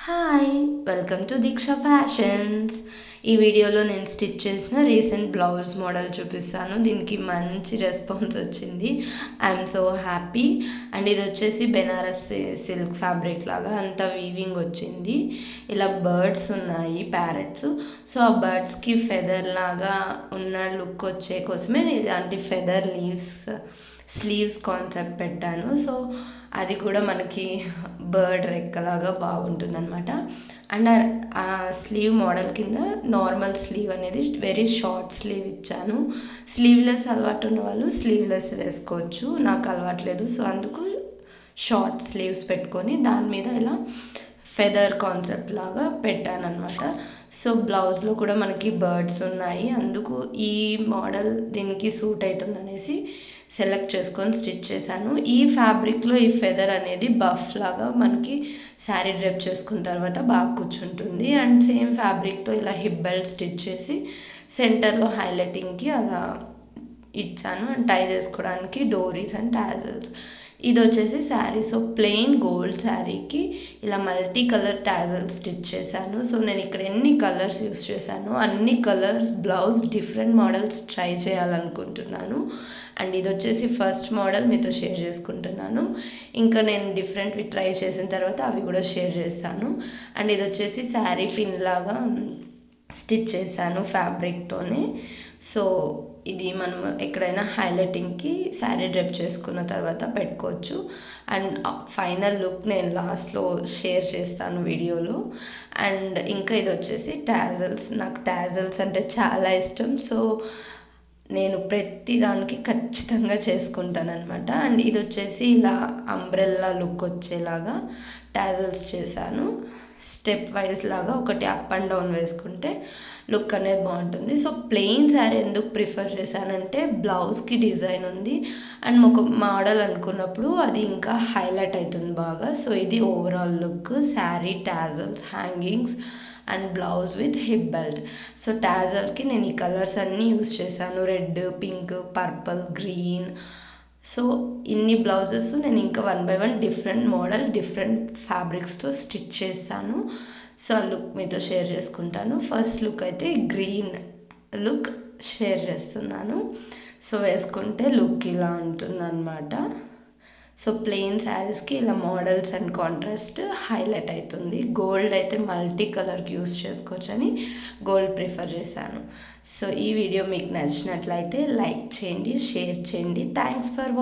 Hi welcome to Deeksha fashions. ఈ వీడియోలో నేను స్టిచ్ చేసిన రీసెంట్ బ్లౌజ్ మోడల్ చూపిస్తాను. దీనికి మంచి రెస్పాన్స్ వచ్చింది. I'm so happy. అండ్ ఇది వచ్చేసి బెనారస్ సిల్క్ ఫ్యాబ్రిక్ లాగా అంతా వీవింగ్ వచ్చింది. ఇలా బర్డ్స్ ఉన్నాయి, ప్యారెట్స్. సో ఆ బర్డ్స్కి ఫెదర్ లాగా ఉన్న లుక్ వచ్చే కోసమే నేను ఇలాంటి ఫెదర్ స్లీవ్స్ కాన్సెప్ట్ పెట్టాను. సో అది కూడా మనకి బర్డ్ రెక్కలాగా బాగుంటుంది అనమాట. అండ్ ఆ స్లీవ్ మోడల్ కింద నార్మల్ స్లీవ్ అనేది వెరీ షార్ట్ స్లీవ్ ఇచ్చాను. స్లీవ్లెస్ అలవాటు ఉన్న వాళ్ళు స్లీవ్లెస్ వేసుకోవచ్చు, నాకు అలవాట్లేదు. సో అందుకు షార్ట్ స్లీవ్స్ పెట్టుకొని దాని మీద ఇలా ఫెదర్ కాన్సెప్ట్ లాగా పెట్టాను అనమాట. సో బ్లౌజ్లో కూడా మనకి బర్డ్స్ ఉన్నాయి, అందుకు ఈ మోడల్ దీనికి సూట్ అవుతుంది అనేసి సెలెక్ట్ చేసుకొని స్టిచ్ చేశాను. ఈ ఫ్యాబ్రిక్లో ఈ ఫెదర్ అనేది బఫ్ లాగా మనకి శారీ డ్రెప్ చేసుకున్న తర్వాత బాగా కూర్చుంటుంది. అండ్ సేమ్ ఫ్యాబ్రిక్తో ఇలా హిప్ బెల్ట్ స్టిచ్ చేసి సెంటర్లో హైలైటింగ్కి అలా ఇచ్చాను. అండ్ టై చేసుకోవడానికి డోరీస్ అండ్ టాజల్స్. ఇది వచ్చేసి శారీ. సో ప్లెయిన్ గోల్డ్ శారీకి ఇలా మల్టీ కలర్ టాజల్ స్టిచ్ చేశాను. సో నేను ఇక్కడ ఎన్ని కలర్స్ యూస్ చేశాను, అన్ని colours blouse different models try చేయాలనుకుంటున్నాను. అండ్ ఇది వచ్చేసి ఫస్ట్ మోడల్ మీతో షేర్ చేసుకుంటున్నాను. ఇంకా నేను డిఫరెంట్వి ట్రై చేసిన తర్వాత అవి కూడా షేర్ చేస్తాను. అండ్ ఇది వచ్చేసి శారీ పిన్ లాగా స్టిచ్ చేశాను ఫ్యాబ్రిక్తోనే. సో ఇది మనం ఎక్కడైనా హైలైటింగ్కి శారీ డ్రెప్ చేసుకున్న తర్వాత పెట్టుకోవచ్చు. అండ్ ఫైనల్ లుక్ నేను లాస్ట్లో షేర్ చేస్తాను వీడియోలో. అండ్ ఇంకా ఇది వచ్చేసి టాజల్స్. నాకు టాజల్స్ అంటే చాలా ఇష్టం. సో నేను ప్రతి దానికి ఖచ్చితంగా చేసుకుంటాను అనమాట. అండ్ ఇది వచ్చేసి ఇలా అంబ్రెల్లా లుక్ వచ్చేలాగా టాజల్స్ చేశాను. స్టెప్ వైజ్ లాగా ఒకటి అప్ అండ్ డౌన్ వేసుకుంటే లుక్ అనేది బాగుంటుంది. సో ప్లెయిన్ శారీ ఎందుకు ప్రిఫర్ చేశానంటే బ్లౌజ్కి డిజైన్ ఉంది అండ్ ఒక మోడల్ అనుకున్నప్పుడు అది ఇంకా హైలైట్ అవుతుంది బాగా. సో ఇది overall look, sari, tassels, hangings and blouse with hip belt. So టాజల్కి నేను ఈ కలర్స్ అన్నీ యూస్ చేశాను, red, pink, purple, green. So ఇన్ని బ్లౌజెస్ నేను ఇంకా 1 బై 1 డిఫరెంట్ మోడల్ డిఫరెంట్ ఫ్యాబ్రిక్స్తో స్టిచ్ చేస్తాను. సో ఆ లుక్ మీతో షేర్ చేసుకుంటాను. ఫస్ట్ లుక్ అయితే గ్రీన్ లుక్ షేర్ చేస్తున్నాను. సో వేసుకుంటే లుక్ ఇలా ఉంటుందన్నమాట. సో ప్లెయిన్ శారీస్కి ఇలా మోడల్స్ అండ్ కాంట్రాస్ట్ హైలైట్ అవుతుంది. గోల్డ్ అయితే మల్టీ కలర్కి యూస్ చేసుకోవచ్చని గోల్డ్ ప్రిఫర్ చేశాను. సో ఈ వీడియో మీకు నచ్చినట్లయితే లైక్ చేయండి, షేర్ చేయండి. Thanks for watching.